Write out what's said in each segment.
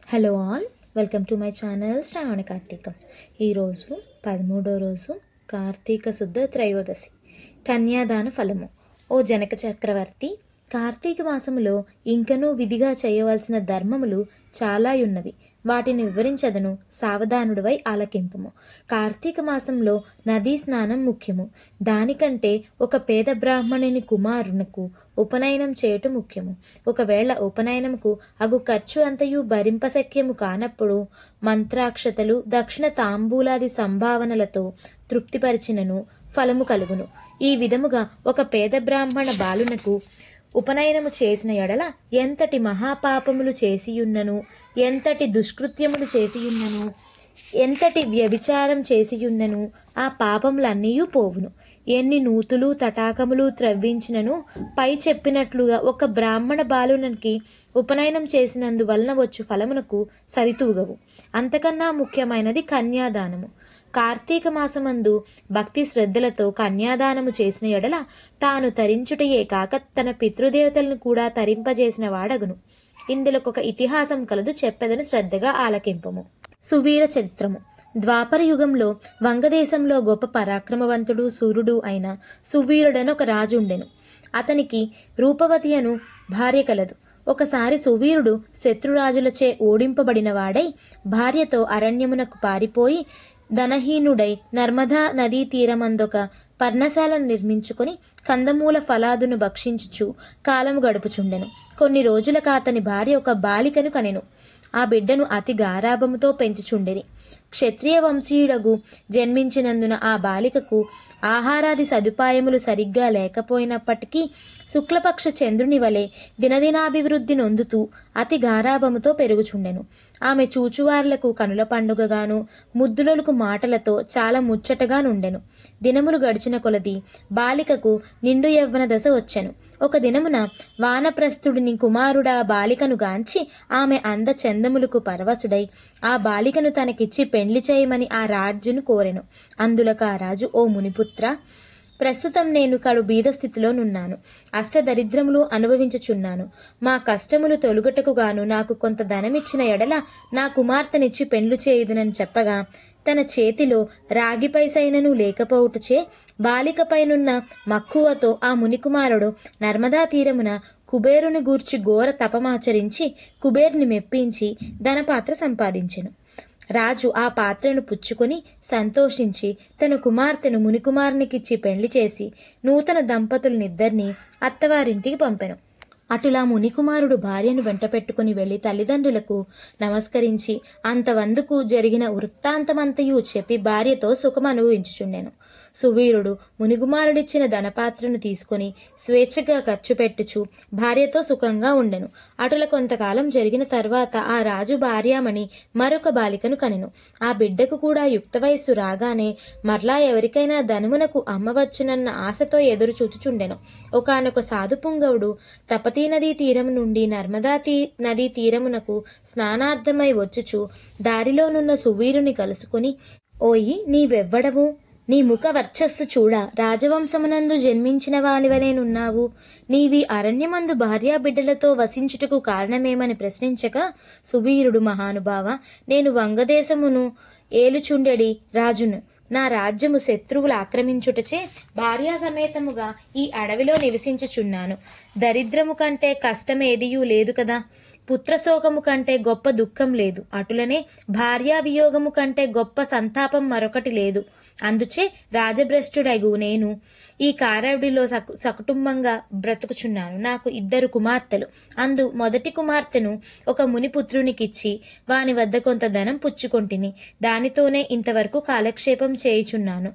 Hello all, welcome to my channel Shravana Karthikam. ఈరోజు 13వ రోజు కార్తీక శుద్ధ త్రయోదశి, కన్యాదాన ఫలము. ఓ జనక చక్రవర్తి, కార్తీక మాసములో ఇంకనూ విధిగా చేయవలసిన ధర్మములు చాలా ఉన్నవి. వాటిని వివరించదను, సావధానుడివై ఆలకింపుము. కార్తీక మాసంలో నదీ స్నానం ముఖ్యము. దానికంటే ఒక పేద బ్రాహ్మణుని కుమారునకు ఉపనయనం చేయుట ముఖ్యము. ఒకవేళ ఉపనయనముకు అగు ఖర్చు అంతయు భరింపశక్యము కానప్పుడు మంత్రాక్షతలు, దక్షిణ తాంబూలాది సంభావనలతో తృప్తిపరిచినను ఫలము కలుగును. ఈ విధముగా ఒక పేద బ్రాహ్మణ బాలునకు ఉపనయనము చేసిన ఎడల ఎంతటి మహాపాపములు చేసియున్నను, ఎంతటి దుష్కృత్యములు చేసియున్నను, ఎంతటి వ్యభిచారం చేసియున్నను ఆ పాపములన్నీ పోవును. ఎన్ని నూతులు తటాకములు త్రవ్వించినను పై చెప్పినట్లుగా ఒక బ్రాహ్మణ బాలునికి ఉపనయనం చేసినందువలన వచ్చు ఫలమునకు సరితూగవు. అంతకన్నా ముఖ్యమైనది కన్యాదానము. కార్తీక మాసమందు భక్తి శ్రద్ధలతో కన్యాదానము చేసిన ఎడల తాను తరించుటయే కాక తన పితృదేవతలను కూడా తరింపజేసిన వాడగును. ఇందులో ఒక ఇతిహాసం కలదు, చెప్పెదను, శ్రద్ధగా ఆలకింపము. సువీర చరిత్రము. ద్వాపర యుగంలో వంగదేశంలో గొప్ప పరాక్రమవంతుడు సూర్యుడు అయిన సువీరుడని ఒక రాజు ఉండెను. అతనికి రూపవతి అను భార్య కలదు. ఒకసారి సువీరుడు శత్రురాజులచే ఓడింపబడిన వాడై భార్యతో అరణ్యమునకు పారిపోయి ధనహీనుడై నర్మదా నదీ తీరమందొక పర్ణశాలను నిర్మించుకొని కందమూల ఫలాదును భక్షించుచు కాలము గడుపుచుండెను. కొన్ని రోజులకు అతని భార్య ఒక బాలికను కనెను. ఆ బిడ్డను అతి గారాభముతో పెంచుచుండెని. క్షత్రియ వంశీయుడగు జన్మించినందున ఆ బాలికకు ఆహారాది సదుపాయములు సరిగ్గా లేకపోయినప్పటికీ శుక్లపక్ష చంద్రుని వలె దినదినాభివృద్ధి నొందుతూ అతి గారాభముతో పెరుగుచుండెను. ఆమె చూచువార్లకు కనుల పండుగగాను, ముద్దులకు మాటలతో చాలా ముచ్చటగా నుండెను. దినములు గడిచిన కొలది బాలికకు నిండు యవ్వన దశ వచ్చెను. ఒక దినమున వానప్రస్థుడిని కుమారుడా బాలికను గాంచి ఆమె అంద చందములకు పరవశుడై ఆ బాలికను తనకిచ్చి పెండ్లి చేయమని ఆ రాజును కోరెను. అందులకు ఆ రాజు, ఓ మునిపుత్ర, ప్రస్తుతం నేను కడు బీద స్థితిలో నున్నాను. అష్టదరిద్రములు అనుభవించుచున్నాను. మా కష్టములు తొలుగటకు గాను నాకు కొంత ధనమిచ్చిన ఎడల నా కుమార్తెనిచ్చి పెండ్లు చేయుదునని చెప్పగా తన చేతిలో రాగి పైసైనను లేకపోవుటచే బాలికపైనున్న మక్కువతో ఆ మునికుమారుడు నర్మదా తీరమున కుబేరుని గూర్చి ఘోర తపమాచరించి కుబేరుని మెప్పించి ధనపాత్ర సంపాదించెను. రాజు ఆ పాత్రను పుచ్చుకొని సంతోషించి తన కుమార్తెను మునికుమారునికిచ్చి పెండ్లి చేసి నూతన దంపతులనిద్దరినీ అత్తవారింటికి పంపెను. అటులా మునికుమారుడు భార్యను వెంట పెట్టుకుని వెళ్లి తల్లిదండ్రులకు నమస్కరించి అంతవందుకు జరిగిన వృత్తాంతమంతయు చెప్పి భార్యతో సుఖమనుభవించుచుండెను. సువీరుడు మునికుమారుడిచ్చిన ధనపాత్రను తీసుకుని స్వేచ్ఛగా ఖర్చు పెట్టుచు భార్యతో సుఖంగా ఉండెను. అటుల కొంతకాలం జరిగిన తర్వాత ఆ రాజు భార్యామణి మరొక బాలికను కనెను. ఆ బిడ్డకు కూడా యుక్త వయస్సు రాగానే మరలా ఎవరికైనా ధనమునకు అమ్మవచ్చునన్న ఆశతో ఎదురు చూచుచుండెను. ఒకానొక సాధుపుంగవుడు తపతీ నదీ తీరము నుండి నర్మదా నదీ తీరమునకు స్నానార్థమై వచ్చుచు దారిలోనున్న సువీరుని కలుసుకుని, ఓయి, నీవెవ్వడవు? నీ ముఖ వర్చస్సు చూడ రాజవంశమునందు జన్మించిన వానివనేనున్నావు. నీవి అరణ్యమందు భార్యా బిడ్డలతో వసించుటకు కారణమేమని ప్రశ్నించగా సువీరుడు, మహానుభావ, నేను వంగదేశమును ఏలుచుండెడి రాజును. నా రాజ్యము శత్రువులు ఆక్రమించుటచే భార్యా సమేతముగా ఈ అడవిలో నివసించుచున్నాను. దరిద్రము కంటే కష్టమేదియూ లేదు కదా. పుత్రశోకము కంటే గొప్ప దుఃఖం లేదు. అటులనే భార్యా వియోగము కంటే గొప్ప సంతాపం మరొకటి లేదు. అందుచే రాజభ్రష్టుడగు నేను ఈ కారడిలో సకుటుంబంగా బ్రతుకుచున్నాను. నాకు 2 కుమార్తెలు. అందు మొదటి కుమార్తెను ఒక మునిపుత్రునికిచ్చి వాని వద్ద కొంత ధనం పుచ్చుకొంటిని. దానితోనే ఇంతవరకు కాలక్షేపం చేయుచున్నాను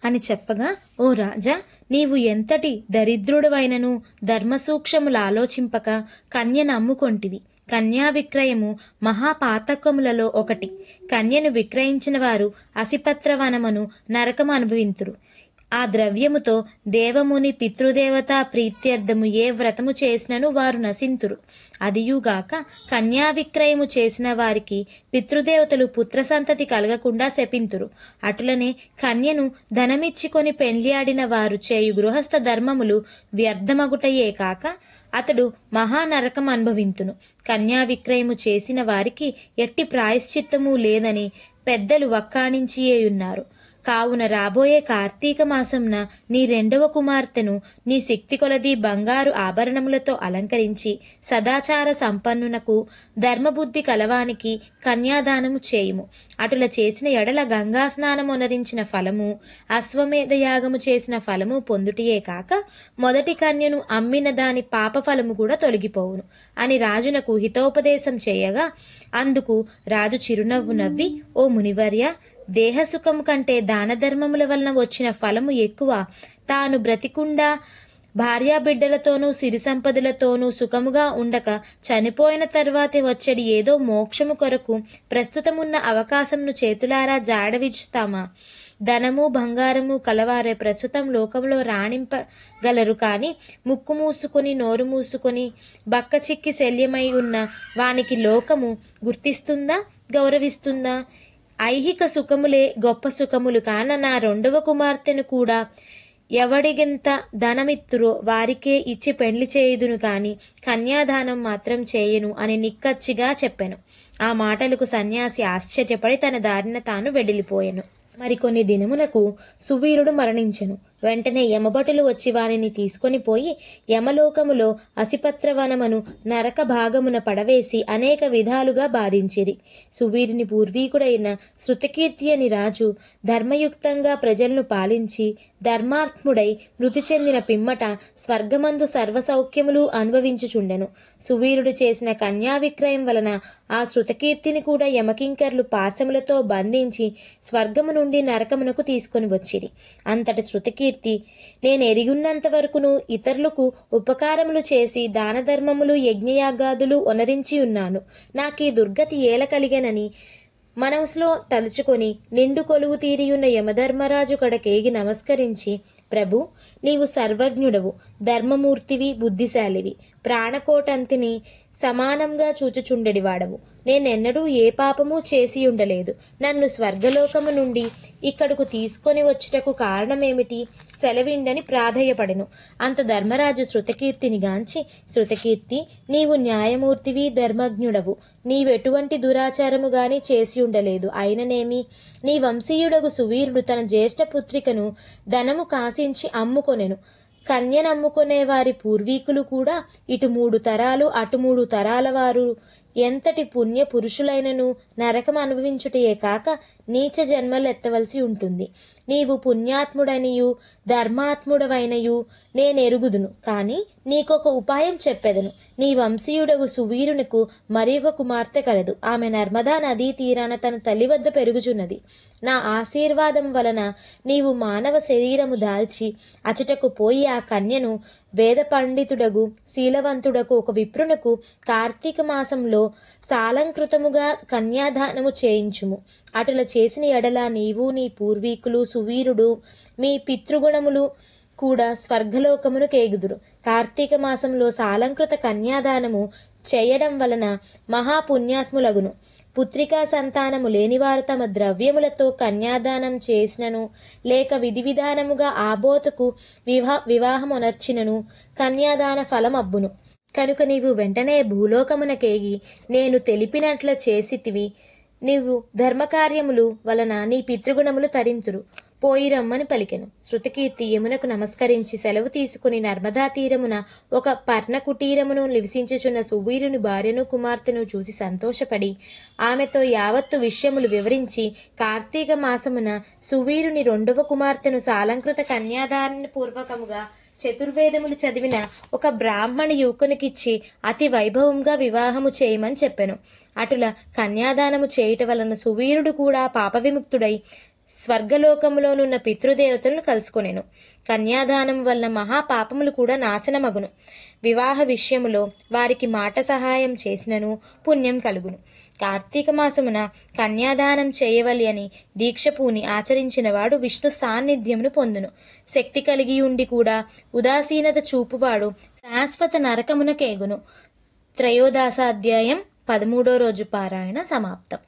అని చెప్పగా, ఓ రాజా, నీవు ఎంతటి దరిద్రుడవైనను ధర్మసూక్ష్మములు ఆలోచింపక కన్యను అమ్ముకొంటివి. కన్యా విక్రయము మహాపాతకములలో ఒకటి. కన్యను విక్రయించిన వారు అసిపత్రవనమును నరకము అనుభవింతురు. ఆ ద్రవ్యముతో దేవముని పితృదేవతా ప్రీత్యర్థము ఏ వ్రతము చేసినను వారు నశింతురు. అదియుగాక కన్యా విక్రయము చేసిన వారికి పితృదేవతలు పుత్ర సంతతి కలగకుండా శపింతురు. అటులనే కన్యను ధనమిచ్చుకొని పెండ్లియాడిన వారు చేయు గృహస్థ ధర్మములు వ్యర్థమగుటయే కాక అతడు మహానరకం అనుభవింతును. కన్యా విక్రయము చేసిన వారికి ఎట్టి ప్రాయశ్చిత్తము లేదని పెద్దలు వక్కాణించియేయున్నారు. కావున రాబోయే కార్తీక మాసంన నీ రెండవ కుమార్తెను నీ శక్తి కొలది బంగారు ఆభరణములతో అలంకరించి సదాచార సంపన్నునకు ధర్మబుద్ధి కలవానికి కన్యాదానము చేయుము. అటుల చేసిన ఎడల గంగా స్నానమునరించిన ఫలము, అశ్వమేధ యాగము చేసిన ఫలము పొందుటియే కాక మొదటి కన్యను అమ్మిన దాని పాప ఫలము కూడా తొలగిపోవును అని రాజునకు హితోపదేశం చేయగా, అందుకు రాజు చిరునవ్వు నవ్వి, ఓ మునివర్య, దేహసుఖం కంటే దాన ధర్మముల వలన వచ్చిన ఫలము ఎక్కువ. తాను బ్రతికుండా భార్యాబిడ్డలతోనూ సిరి సంపదలతోనూ సుఖముగా ఉండక చనిపోయిన తర్వాతే వచ్చడి ఏదో మోక్షము కొరకు ప్రస్తుతమున్న అవకాశంను చేతులారా జాడవిచ్చుతామా? ధనము బంగారము కలవారే ప్రస్తుతం లోకంలో రాణింపగలరు, కాని ముక్కు మూసుకొని నోరు మూసుకొని బక్క చిక్కి శల్యమై ఉన్న వానికి లోకము గుర్తిస్తుందా, గౌరవిస్తుందా? ఐహిక సుఖములే గొప్ప సుఖములు కాన నా రెండవ కుమార్తెను కూడా ఎవడిగింత ధనమిత్తురో వారికే ఇచ్చి పెండ్లి చేయుదును కాని కన్యాదానం మాత్రం చేయను అని నిక్కచ్చిగా చెప్పాను. ఆ మాటలకు సన్యాసి ఆశ్చర్యపడి తన దారిన తాను వెడిలిపోయెను. మరికొన్ని దినములకు సువీరుడు మరణించెను. వెంటనే యమభటులు వచ్చి వానిని తీసుకొని పోయి యమలోకములో అసిపత్రవనమను నరక భాగమున పడవేసి అనేక విధాలుగా బాధించిరి. సువీరుని పూర్వీకుడైన శృతకీర్తి అని రాజు ధర్మయుక్తంగా ప్రజలను పాలించి ధర్మాత్ముడై మృతి చెందిన పిమ్మట స్వర్గమందు సర్వసౌఖ్యములు అనుభవించుచుండెను. సువీరుడు చేసిన కన్యా విక్రయం వలన ఆ శృతకీర్తిని కూడా యమకింకర్లు పాశములతో బంధించి స్వర్గము నుండి నరకమునకు తీసుకొని వచ్చిరి. అంతటి శృతకీర్తి, నేను ఎరిగున్నంత వరకును ఇతరులకు ఉపకారములు చేసి దాన ధర్మములు యజ్ఞయాగాదులు ఒనరించి ఉన్నాను. నాకీ దుర్గతి ఏల కలిగెనని మనసులో తలుచుకొని నిండు కొలువు తీరియున్న యమధర్మరాజు కడకేగి నమస్కరించి, ప్రభు, నీవు సర్వజ్ఞుడవు, ధర్మమూర్తివి, బుద్ధిశాలివి, ప్రాణకోటంతిని సమానంగా చూచుచుండెడివాడవు. నేనెన్నడూ ఏ పాపము చేసి ఉండలేదు. నన్ను స్వర్గలోకము నుండి ఇక్కడకు తీసుకొని వచ్చుటకు కారణమేమిటి? సెలవిండని ప్రాధేయపడెను. అంత ధర్మరాజు శృతకీర్తిని గాంచి, శృతకీర్తి, నీవు న్యాయమూర్తివి, ధర్మజ్ఞుడవు. నీవెటువంటి దురాచారము గాని చేసి ఉండలేదు. అయిననేమి, నీ వంశీయుడగు సువీరుడు తన జ్యేష్ఠ పుత్రికను ధనము కాసించి అమ్ముకొనెను. కన్యనమ్ముకునే వారి పూర్వీకులు కూడా ఇటు 3 తరాలు అటు 3 తరాల వారు ఎంతటి పుణ్య పురుషులైనను నరకం అనుభవించుటయే కాక నీచ జన్మలెత్తవలసి ఉంటుంది. నీవు పుణ్యాత్ముడనియు ధర్మాత్ముడవైనయు నేనెరుగుదును. కాని నీకొక ఉపాయం చెప్పెదను. నీ వంశీయుడగు సువీరునికు మరి ఒక కుమార్తె కలదు. ఆమె నర్మదా నదీ తీరాన తన తల్లి వద్ద పెరుగుచున్నది. నా ఆశీర్వాదం వలన నీవు మానవ శరీరము దాల్చి అచటకు పోయి ఆ కన్యను వేద పండితుడగు శీలవంతుడకు ఒక విప్రునకు కార్తీక మాసంలో సాలంకృతముగా కన్యాదానము చేయించుము. అటుల చేసిన ఎడల నీవు, నీ పూర్వీకులు, సువీరుడు, మీ పితృగుణములు కూడా స్వర్గలోకమును కేగుదురు. కార్తీక మాసంలో సాలంకృత కన్యాదానము చేయడం వలన మహాపుణ్యాత్ములగును. పుత్రికా సంతానము లేనివారు తమ ద్రవ్యములతో కన్యాదానం చేసినను లేక విధి విధానముగా ఆబోతుకు వివాహమునర్చినను కన్యాదాన ఫలం అబ్బును. కనుక నీవు వెంటనే భూలోకమునకేగి నేను తెలిపినట్ల చేసితివి. నీవు ధర్మకార్యములు వలన నీ పితృగుణములు తరింతురు. పోయిరమ్మని పలికెను. శృతకీర్తి యమునకు నమస్కరించి సెలవు తీసుకుని నర్మదా తీరమున ఒక పర్ణ కుటీరమును నివసించుచున్న సువీరుని భార్యను కుమార్తెను చూసి సంతోషపడి ఆమెతో యావత్తు విషయములు వివరించి కార్తీక మాసమున సువీరుని రెండవ కుమార్తెను సాలంకృత కన్యాదాన పూర్వకముగా చతుర్వేదములు చదివిన ఒక బ్రాహ్మణ యువకునికిచ్చి అతి వైభవంగా వివాహము చేయమని చెప్పెను. అటుల కన్యాదానము చేయుట వలన సువీరుడు కూడా పాప విముక్తుడై స్వర్గలోకములోనున్న పితృదేవతలను కలుసుకొనెను. కన్యాదానం వలన మహాపాపములు కూడా నాశనమగును. వివాహ విషయములో వారికి మాట సహాయం చేసినను పుణ్యం కలుగును. కార్తీక మాసమున కన్యాదానం చేయవలి అని దీక్ష పూని ఆచరించిన వాడు విష్ణు సాన్నిధ్యమును పొందును. శక్తి కలిగి ఉండి కూడా ఉదాసీనత చూపువాడు శాశ్వత నరకమునకేగును. త్రయోదశాధ్యాయం 13వ రోజు పారాయణ సమాప్తం.